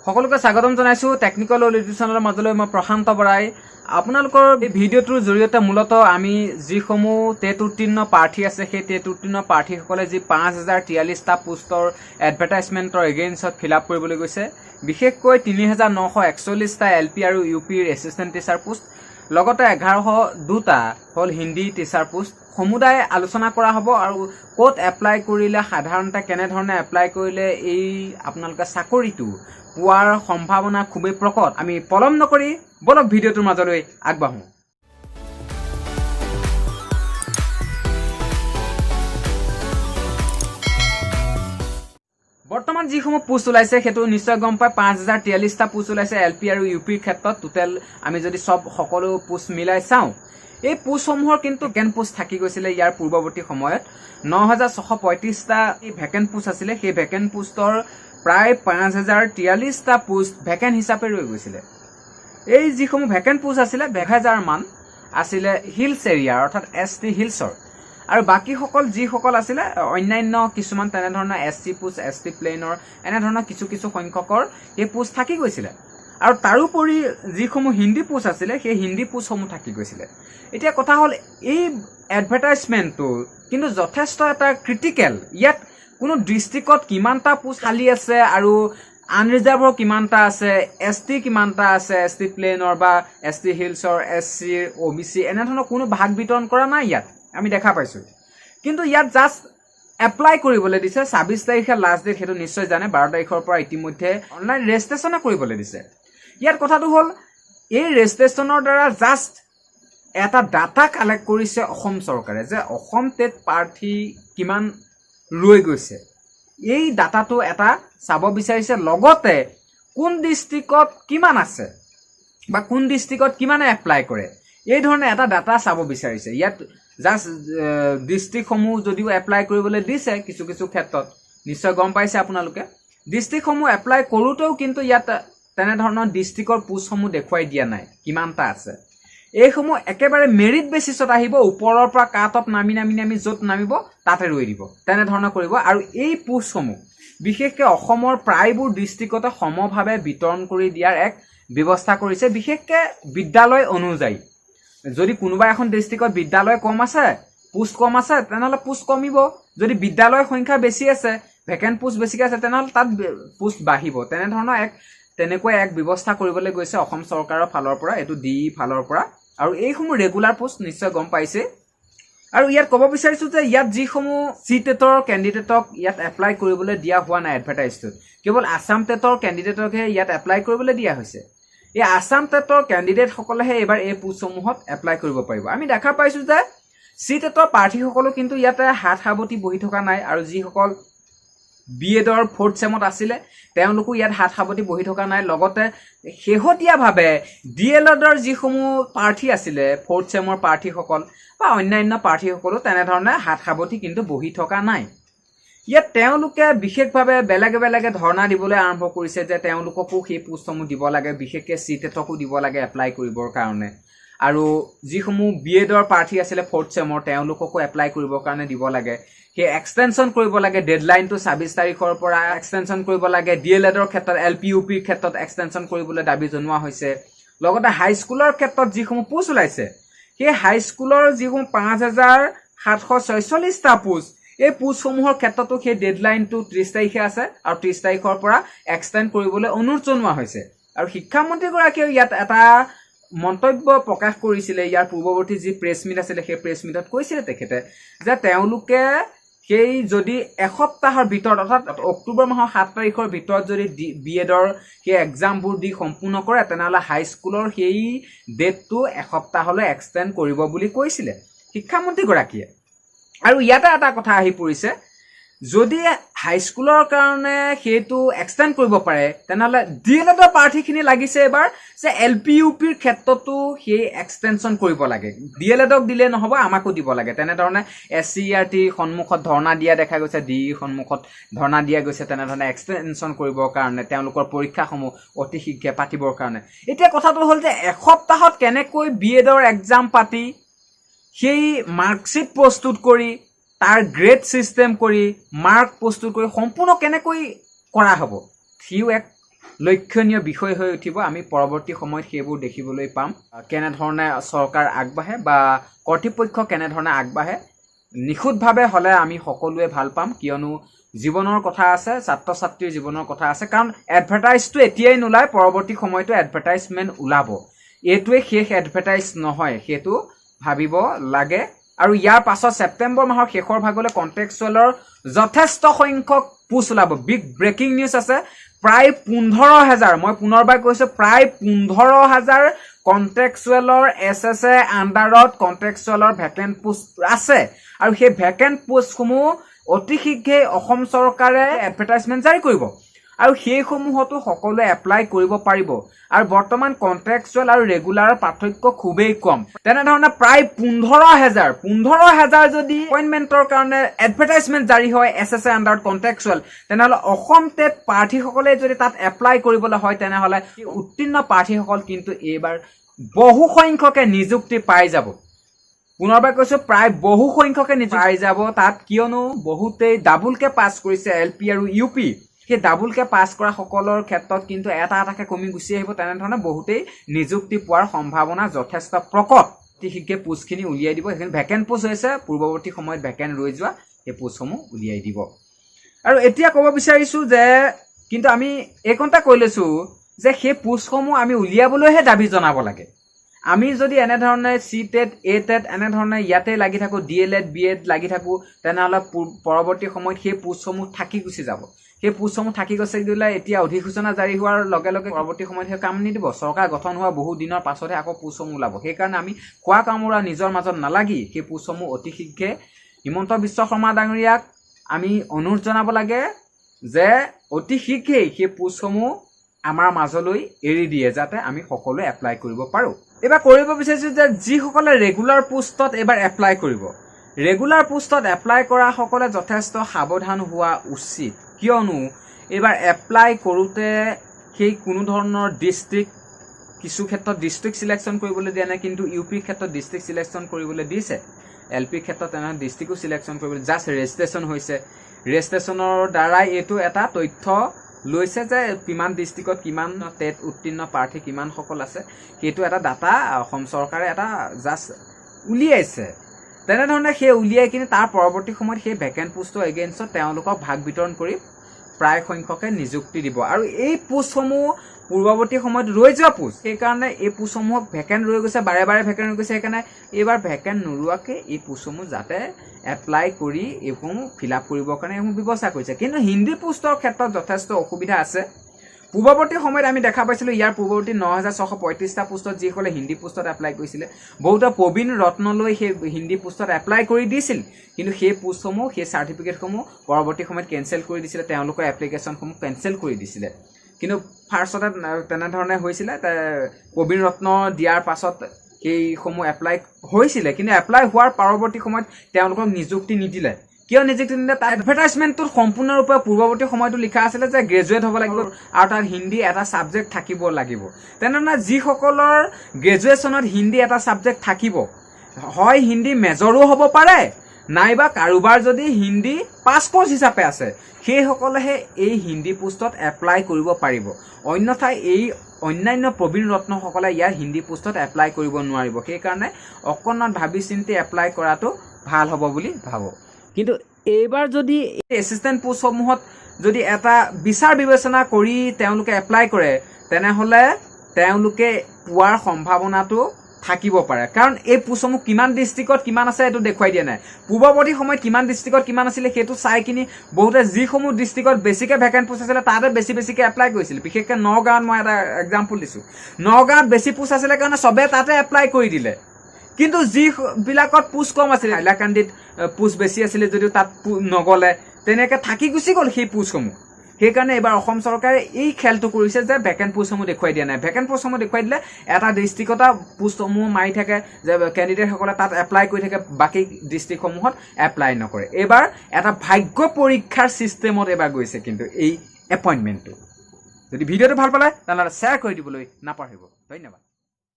সকলোকে স্বাগতম জনাইছো টেকনিক্যাল ইউটিউব মাজলৈ মই প্ৰশান্ত বৰাই আপোনালোকৰ এই ভিডিঅ'টোৰ জৰিয়তে মূলতঃ আমি যিসমূহ টেট উত্তীৰ্ণ প্ৰাৰ্থী আছে সেই টেট উত্তীৰ্ণ প্ৰাৰ্থীসকলে যি 5043টা পোষ্টৰ এডভাৰটাইজমেণ্টৰ এগেইনষ্টত ফিল আপ কৰিবলৈ গৈছে বিশেষকৈ 3941টা এলপি আৰু ইউপিৰ এছিষ্টেণ্ট টিচাৰ পোষ্ট লগতে 1102টা হল হিন্দী টিচাৰ পোষ্ট সমুদায় আলোচনা কৰা হ'ব আৰু কোড এপ্লাই কৰিলে সাধাৰণতে কেনে ধৰণে এপ্লাই কৰিলে এই আপোনালোকে চাকৰিটো পোৱাৰ সম্ভাৱনা খুবেই প্ৰকট আমি পলম নকৰি বলক ভিডিঅ'টোৰ মাজলৈ আগবাঢ়ো বৰ্তমান যিসমূহ পোষ্ট ওলাইছে হেতু নিশ্চয় গম পায় 5043টা পোষ্ট ওলাইছে এলপি আৰু ইউপিৰ ক্ষেত্ৰত টোটেল আমি যদি সকলো পোষ্ট মিলাই চাওঁ এই পোষ্টসমূহৰ কিন্তু ভেকেন্ট পোষ্ট থাকি গৈছিলে ইয়াৰ পূৰ্বৱৰ্তী সময়ত 9635টা এই ভেকেন্ট পোষ্ট আছিলে সেই ভেকেন্ট পোষ্টৰ প্ৰায় 5043টা পোষ্ট ভেকেন্ট হিচাপে ৰৈ গৈছিলে এই যিসমূহ ভেকেন্ট পোষ্ট আছিলে 1000 মান আছিলে হিলছ এৰিয়া অৰ্থাৎ এছটি হিলছৰ আৰু বাকি সকল যিসকল আছিলে অন্যান্য কিছুমান তেনে ধৰণৰ এছটি পোষ্ট এছটি প্লেনৰ এনে ধৰণৰ কিছু সংখ্যকৰ এই পোষ্ট থাকি গৈছিলে আৰু তাৰোপৰি যিসমূহ হিন্দী পোষ্ট আছিলে সেই হিন্দী পোষ্টসমূহ থাকি গৈছিলে এতিয়া কথা হল এই এডভাৰটাইজমেণ্টটো কিন্তু যথেষ্ট এটা ক্ৰিটিকেল ইয়াত কোনো ডিস্ট্ৰিক্টত কিমানটা পোষ্ট খালি আছে আৰু আনৰিজাৰ্ভৰ কিমানটা আছে এছটি কিমানটা আছে এছটি প্লেনৰ বা এছটি হিলছৰ এছচি ওবিচি এনে ধৰণৰ কোনো ভাগ বিতৰণ কৰা নাই ইয়াত আমি দেখা পাইছো কিন্তু ইয়াত জাস্ট এপ্লাই কৰিবলৈ দিছে 26 তাৰিখে লাষ্ট ডেট হেতু নিশ্চয় জানে 12 তাৰিখৰ পৰা ইতিমধ্যে অনলাইন ৰেজিষ্ট্ৰেচন কৰিবলৈ দিছে ইয়াৰ কথাটো হল এই ৰেজিষ্ট্ৰেচনৰ দ্বাৰা জাস্ট এটা ডাটা কালেক্ট কৰিছে অসম চৰকাৰে যে অসম টেট প্ৰাৰ্থী কিমান ৰৈ গৈছে এই ডাটাটো এটা চাব বিচাৰিছে লগতে কোন ডিস্ট্ৰিক্টত কিমান আছে বা কোন ডিস্ট্ৰিক্টত কিমানে এপ্লাই কৰে এই ধৰণে এটা ডাটা চাব বিচাৰিছে ইয়াত জাস্ট ডিস্ট্ৰিক্টসমূহ যদিও এপ্লাই কৰিবলৈ দিছে কিছু ক্ষেত্ৰত নিশ্চয় গম পাইছে আপোনালোকে ডিস্ট্ৰিক্টসমূহ এপ্লাই কৰোতেও কিন্তু ইয়াত তেনে ধৰণৰ ডিস্ট্ৰিক্টৰ পোষ্টসমূহ দেখুৱাই দিয়া নাই কিমানটা আছে এইসমূহ একেবাৰে মেৰিট বেচিছত আহিব ওপৰৰ পৰা কাট অফ নামি য'ত নামিব তাতে ৰৈ দিব তেনে ধৰণৰ কৰিব আৰু এই পোষ্টসমূহ বিশেষকৈ অসমৰ প্ৰায়বোৰ ডিস্ট্ৰিক্টতে সমভাৱে বিতৰণ কৰি দিয়াৰ এক ব্যৱস্থা কৰিছে বিশেষকৈ বিদ্যালয় অনুযায়ী যদি কোনোবা এখন ডিস্ট্ৰিক্টত বিদ্যালয় কম আছে পোষ্ট কম আছে তেনেহলে পোষ্ট কমিব যদি বিদ্যালয়ৰ সংখ্যা বেছি আছে ভেকেন্ট পোষ্ট বেছিকৈ আছে তেনেহলে তাত পোষ্ট বাঢ়িব তেনেকৈ এক ব্যৱস্থা কৰিবলৈ গৈছে অসম চৰকাৰৰ ফালৰ পৰা এটো ডি ফালৰ পৰা আৰু এইসমূহ ৰেগুলাৰ পোষ্ট নিশ্চয় গম পাইছে আৰু ইয়াত ক'ব বিচাৰিছো যে ইয়াত যিসমূহ সিটেটৰ কেণ্ডিডেটক ইয়াত এপ্লাই কৰিবলৈ দিয়া হোৱা নাই এডভাৰটাইজটোত কেৱল আসাম টেটৰ কেণ্ডিডেটকহে ইয়াত এপ্লাই কৰিবলৈ দিয়া হৈছে এই আসাম টেটৰ কেণ্ডিডেট সকলেহে এবাৰ এই পোষ্টসমূহত এপ্লাই কৰিব পাৰিব আমি দেখা পাইছো যে সিটেটৰ প্ৰাৰ্থীসকলো কিন্তু ইয়াতে হাত সাৱটি বহি থকা নাই আৰু যিসকল বিএডৰ 4th চেমত আছিলে তেওঁলোকো ইয়াত হাত সাৱটি বহি থকা নাই লগতে শেহতীয়াভাৱে ডিএলএডৰ যিসমূহ প্ৰাৰ্থী আছিলে 4th চেমৰ প্ৰাৰ্থীসকল বা অন্যান্য প্ৰাৰ্থীসকলো তেনেধৰণে হাত সাৱটি কিন্তু বহি থকা নাই ইয়াত তেওঁলোকে বিশেষভাৱে বেলেগে ধৰ্ণা দিবলৈ আৰম্ভ কৰিছে যে তেওঁলোককো সেই পোষ্টসমূহ দিব লাগে বিশেষকৈ সিটেটকো দিব লাগে এপ্লাই কৰিবৰ কাৰণে আৰু যিসমূহ বিএডৰ প্ৰাৰ্থী আছিলে 4th চেমৰ তেওঁলোককো এপ্লাই কৰিবৰ কাৰণে দিব লাগে সেই এক্সটেনশন কৰিব লাগে ডেডলাইনটো 26 তাৰিখৰ পৰা এক্সটেনশন কৰিব লাগে ডিএলএডৰ ক্ষেত্ৰত এলপি ইউপিৰ ক্ষেত্ৰত এক্সটেনশন কৰিবলৈ দাবী জনোৱা হৈছে লগতে হাই স্কুলৰ ক্ষেত্ৰত যিসমূহ পোষ্ট ওলাইছে সেই হাই স্কুলৰ যিসমূহ 5746টা পোষ্ট এই পোষ্টসমূহৰ ক্ষেত্ৰতো সেই ডেডলাইনটো 30 তাৰিখে আছে আৰু 30 তাৰিখৰ পৰা এক্সটেন্ড কৰিবলৈ অনুৰোধ জনোৱা হৈছে আৰু শিক্ষামন্ত্ৰীগৰাকীয়ে ইয়াত এটা মন্তব্য প্ৰকাশ কৰিছিলে ইয়াৰ পূৰ্বৱৰ্তী যি প্ৰেছ মিট আছিল সেই প্ৰেছ মিটত কৈছিলে তেখেতে যে তেওঁলোকে সেই যদি এসপ্তাহৰ ভিতৰত অৰ্থাৎ অক্টোবৰ মাহৰ 7 তাৰিখৰ ভিতৰত যদি বিএডৰ সেই এক্সামবোৰ দি সম্পূৰ্ণ কৰে তেনেহলে হাই স্কুলৰ সেই ডেটটো এসপ্তাহলৈ এক্সটেন্ড কৰিব বুলি কৈছিলে শিক্ষামন্ত্ৰীগৰাকীয়ে আৰু ইয়াতে এটা কথা আহি পৰিছে যদি হাই স্কুলৰ কাৰণে হেতু এক্সটেন্ড কৰিব পাৰে তেনেহলে ডিএলএডৰ প্ৰাৰ্থীখিনি লাগিছে এবাৰ যে এলপি ইউপিৰ ক্ষেত্ৰতো সেই এক্সটেনশন কৰিব লাগে ডিএলএডক দিলে নহব আমাকো দিব লাগে তেনে ধৰণে এসচিআৰটি সন্মুখত ধৰ্ণা দিয়া দেখা গৈছে ডি সন্মুখত ধৰ্ণা দিয়া গৈছে তেনে ধৰণে এক্সটেনশন কৰিবৰ কাৰণে তেওঁলোকৰ পৰীক্ষাসমূহ অতি শীঘ্ৰে পাতিবৰ কাৰণে এতিয়া কথাটো হল যে এসপ্তাহত কেনেকৈ বিএডৰ এক্সাম পাতি সেই মাৰ্কশিট প্ৰস্তুত কৰি তাৰ গ্ৰেড সিস্টেম কৰি মাৰ্ক প্ৰস্তুত কৰি সম্পূৰ্ণ কেনেকৈ কৰা হ'ব সিও এক লক্ষণীয় বিষয় হৈ উঠিব আমি পৰৱৰ্তী সময়ত সেইবোৰ দেখিবলৈ পাম কেনেধৰণে চৰকাৰ আগবাঢ়ে বা কৰ্তৃপক্ষ কেনেধৰণে আগবাঢ়ে নিখুঁতভাৱে হ'লে আমি সকলোৱে ভাল পাম কিয়নো জীৱনৰ কথা আছে ছাত্ৰ ছাত্ৰীৰ জীৱনৰ কথা আছে কাৰণ এডভাৰটাইজটো এতিয়াই নোলায় পৰৱৰ্তী সময়তো এডভাৰটাইজমেণ্ট ওলাব এইটোৱে শেষ এডভাৰটাইজ নহয় সেইটো ভাবিব লাগে আৰু ইয়াৰ পাছত ছেপ্টেম্বৰ মাহৰ শেষৰ ভাগলৈ কণ্টেক্সুৱেলৰ যথেষ্ট সংখ্যক পোষ্ট ওলাব বিগ ব্ৰেকিং নিউজ আছে প্ৰায় 15,000 মই পুনৰবাৰ কৈছো প্ৰায় 15,000 কণ্টেক্সুৱেলৰ এছএছএ আণ্ডাৰত কণ্টেক্সুৱেলৰ ভেকেণ্ট পোষ্ট আছে আৰু সেই ভেকেণ্ট পোষ্টসমূহ অতি শীঘ্ৰে অসম চৰকাৰে এডভাৰটাইজমেণ্ট জাৰি কৰিব আৰু সেইসমূহতো সকলোৱে এপ্লাই কৰিব পাৰিব আৰু বৰ্তমান কণ্ট্ৰেক্টচুৱেল আৰু ৰেগুলাৰ পাৰ্থক্য খুবেই কম তেনেধৰণে প্ৰায় 15,000 যদি এপইণ্টমেণ্টৰ কাৰণে এডভাৰটাইজমেণ্ট জাৰি হয় এছএছএ আণ্ডাৰত কণ্ট্ৰেক্টচুৱেল তেনেহ'লে অসম টেট প্ৰাৰ্থীসকলে যদি তাত এপ্লাই কৰিবলৈ হয় তেনেহ'লে উত্তীৰ্ণ প্ৰাৰ্থীসকল কিন্তু এইবাৰ বহু সংখ্যকে নিযুক্তি পাই যাব পুনৰবাৰ কৈছো প্ৰায় বহু সংখ্যকে নিযুক্তি পাই যাব তাত কিয়নো বহুতেই ডাবুলকে পাছ কৰিছে এলপি আৰু ইউপি সেই ডাবুলকে পাছ কৰা সকলৰ ক্ষেত্ৰত কিন্তু এটা এটাকে কমি গুচি আহিব তেনেধৰণে বহুতেই নিযুক্তি পোৱাৰ সম্ভাৱনা যথেষ্ট প্ৰকট অতি শীঘ্ৰে পোষ্টখিনি উলিয়াই দিব সেইখিনি ভেকেণ্ট পোষ্ট হৈছে পূৰ্বৱৰ্তী সময়ত ভেকেণ্ট ৰৈ যোৱা সেই পোষ্টসমূহ উলিয়াই দিব আৰু এতিয়া ক'ব বিচাৰিছো যে কিন্তু আমি এইকণতে কৈ লৈছো যে সেই পোষ্টসমূহ আমি উলিয়াবলৈহে দাবী জনাব লাগে আমি যদি এনেধৰণে চি টেট এ টেট এনেধৰণে ইয়াতে লাগি থাকোঁ DLED BEd লাগি থাকোঁ তেনেহ'লে পৰৱৰ্তী সময়ত সেই পোষ্টসমূহ থাকি গুচি যাব সেই পোষ্টসমূহ থাকি গৈছে দিলে এতিয়া অধিসূচনা জাৰি হোৱাৰ লগে লগে পৰৱৰ্তী সময়ত সেই কাম নিদিব চৰকাৰ গঠন হোৱা বহু দিনৰ পাছতহে আকৌ পোষ্টসমূহ ওলাব সেইকাৰণে আমি খোৱা কামোৰা নিজৰ মাজত নালাগি সেই পোষ্টসমূহ অতি শীঘ্ৰে হিমন্ত বিশ্ব শৰ্মা ডাঙৰীয়াক আমি অনুৰোধ জনাব লাগে যে অতি শীঘ্ৰেই সেই পোষ্টসমূহ আমাৰ মাজলৈ এৰি দিয়ে যাতে আমি সকলোৱে এপ্লাই কৰিব পাৰোঁ এবাৰ কৰিব বিচাৰিছোঁ যে যিসকলে ৰেগুলাৰ পোষ্টত এবাৰ এপ্লাই কৰিব ৰেগুলাৰ পোষ্টত এপ্লাই কৰা সকলে যথেষ্ট সাৱধান হোৱা উচিত কিয়নো এবাৰ এপ্লাই কৰোঁতে সেই কোনো ধৰণৰ ডিষ্ট্ৰিক্ট কিছু ক্ষেত্ৰত ডিষ্ট্ৰিক্ট চিলেকশ্যন কৰিবলৈ দিয়া নাই কিন্তু ইউপিৰ ক্ষেত্ৰত ডিষ্ট্ৰিক্ট চিলেকশ্যন কৰিবলৈ দিছে এলপিৰ ক্ষেত্ৰত তেনেধৰণে ডিষ্ট্ৰিক্টো চিলেকশ্যন কৰিবলৈ জাষ্ট ৰেজিষ্ট্ৰেশ্যন হৈছে ৰেজিষ্ট্ৰেশ্যনৰ দ্বাৰাই এইটো এটা তথ্য লৈছে যে কিমান ডিষ্ট্ৰিক্টত কিমান টেট উত্তীৰ্ণ প্ৰাৰ্থী কিমানসকল আছে সেইটো এটা ডাটা অসম চৰকাৰে এটা জাষ্ট উলিয়াইছে তেনেধৰণে সেই উলিয়াই কিনে তাৰ পৰৱৰ্তী সময়ত সেই ভেকেণ্ট পোষ্টৰ এগেইনষ্টত তেওঁলোকক ভাগ বিতৰণ কৰি প্ৰায় সংখ্যকে নিযুক্তি দিব আৰু এই পোষ্টসমূহ পূৰ্বৱৰ্তী সময়ত ৰৈ যোৱা পোষ্ট সেইকাৰণে এই পোষ্টসমূহক ভেকেণ্ট ৰৈ গৈছে বাৰে বাৰে ভেকেণ্ট ৰৈ গৈছে সেইকাৰণে এইবাৰ ভেকেণ্ট নোৰোৱাকৈ এই পোষ্টসমূহ যাতে এপ্লাই কৰি এইসমূহ ফিল আপ কৰিবৰ কাৰণে এইসমূহ ব্যৱস্থা কৰিছে কিন্তু হিন্দী পোষ্টৰ ক্ষেত্ৰত যথেষ্ট অসুবিধা আছে পূৰ্বৱৰ্তী সময়ত আমি দেখা পাইছিলোঁ ইয়াৰ পূৰ্বৱৰ্তী 9,635টা পোষ্টত যিসকলে হিন্দী পোষ্টত এপ্লাই কৰিছিলে বহুতে প্ৰবীণ ৰত্নলৈ সেই হিন্দী পোষ্টত এপ্লাই কৰি দিছিল কিন্তু সেই পোষ্টসমূহ সেই চাৰ্টিফিকেটসমূহ পৰৱৰ্তী সময়ত কেঞ্চেল কৰি দিছিলে তেওঁলোকৰ এপ্লিকেশ্যনসমূহ কেঞ্চেল কৰি দিছিলে কিন্তু ফাৰ্ষ্টতে তেনেধৰণে হৈছিলে প্ৰবীণ ৰত্ন দিয়াৰ পাছত সেইসমূহ এপ্লাই হৈছিলে কিন্তু এপ্লাই হোৱাৰ পৰৱৰ্তী সময়ত তেওঁলোকক নিযুক্তি নিদিলে কিয় নিযুক্তি নিদিলে তাৰ এডভাৰটাইজমেণ্টটোত সম্পূৰ্ণৰূপে পূৰ্বৱৰ্তী সময়তো লিখা আছিলে যে গ্ৰেজুৱেট হ'ব লাগিব আৰু তাত হিন্দী এটা ছাবজেক্ট থাকিব লাগিব তেনেধৰণে যিসকলৰ গ্ৰেজুৱেশ্যনত হিন্দী এটা ছাবজেক্ট থাকিব হয় হিন্দী মেজৰো হ'ব পাৰে নাইবা কাৰোবাৰ যদি হিন্দী পাছ কৰ্চ হিচাপে আছে সেইসকলেহে এই হিন্দী পোষ্টত এপ্লাই কৰিব পাৰিব অন্যথা এই অন্যান্য প্ৰবীণ ৰত্নসকলে ইয়াৰ হিন্দী পোষ্টত এপ্লাই কৰিব নোৱাৰিব সেইকাৰণে অকণমান ভাবি চিন্তি এপ্লাই কৰাটো ভাল হ'ব বুলি ভাবোঁ কিন্তু এইবাৰ যদি এছিষ্টেণ্ট পোষ্টসমূহত যদি এটা বিচাৰ বিবেচনা কৰি তেওঁলোকে এপ্লাই কৰে তেনেহ'লে তেওঁলোকে পোৱাৰ সম্ভাৱনাটো থাকিব পাৰে কাৰণ এই পোষ্টসমূহ কিমান ডিষ্ট্ৰিক্টত কিমান আছে এইটো দেখুৱাই দিয়া নাই পূৰ্বৱৰ্তী সময়ত কিমান ডিষ্ট্ৰিক্টত কিমান আছিলে সেইটো চাই কিনি বহুতে যিসমূহ ডিষ্ট্ৰিক্টত বেছিকৈ ভেকেণ্ট পোষ্ট আছিলে তাতে বেছিকৈ এপ্লাই কৰিছিল বিশেষকৈ নগাঁৱত মই এটা এক্সাম্পল দিছোঁ নগাঁৱত বেছি পোষ্ট আছিলে কাৰণে চবে তাতে এপ্লাই কৰি দিলে কিন্তু যিবিলাকত পোষ্ট কম আছিলে হাইলাকান্দিত পোষ্ট বেছি আছিলে যদিও তাত নগ'লে তেনেকৈ থাকি গুচি গ'ল সেই পোষ্টসমূহ সেইকাৰণে এইবাৰ অসম চৰকাৰে এই খেলটো কৰিছে যে ভেকেণ্ট পোষ্টসমূহ দেখুৱাই দিয়া নাই ভেকেণ্ট পোষ্টসমূহ দেখুৱাই দিলে এটা ডিষ্ট্ৰিক্টত পোষ্টসমূহ মাৰি থাকে যে কেণ্ডিডেটসকলে তাত এপ্লাই কৰি থাকে বাকী ডিষ্ট্ৰিক্টসমূহত এপ্লাই নকৰে এইবাৰ এটা ভাগ্য পৰীক্ষাৰ ছিষ্টেমত এইবাৰ গৈছে কিন্তু এই এপইণ্টমেণ্টটো যদি ভিডিঅ'টো ভাল পালে তেনেহ'লে শ্বেয়াৰ কৰি দিবলৈ নাপাহৰিব ধন্যবাদ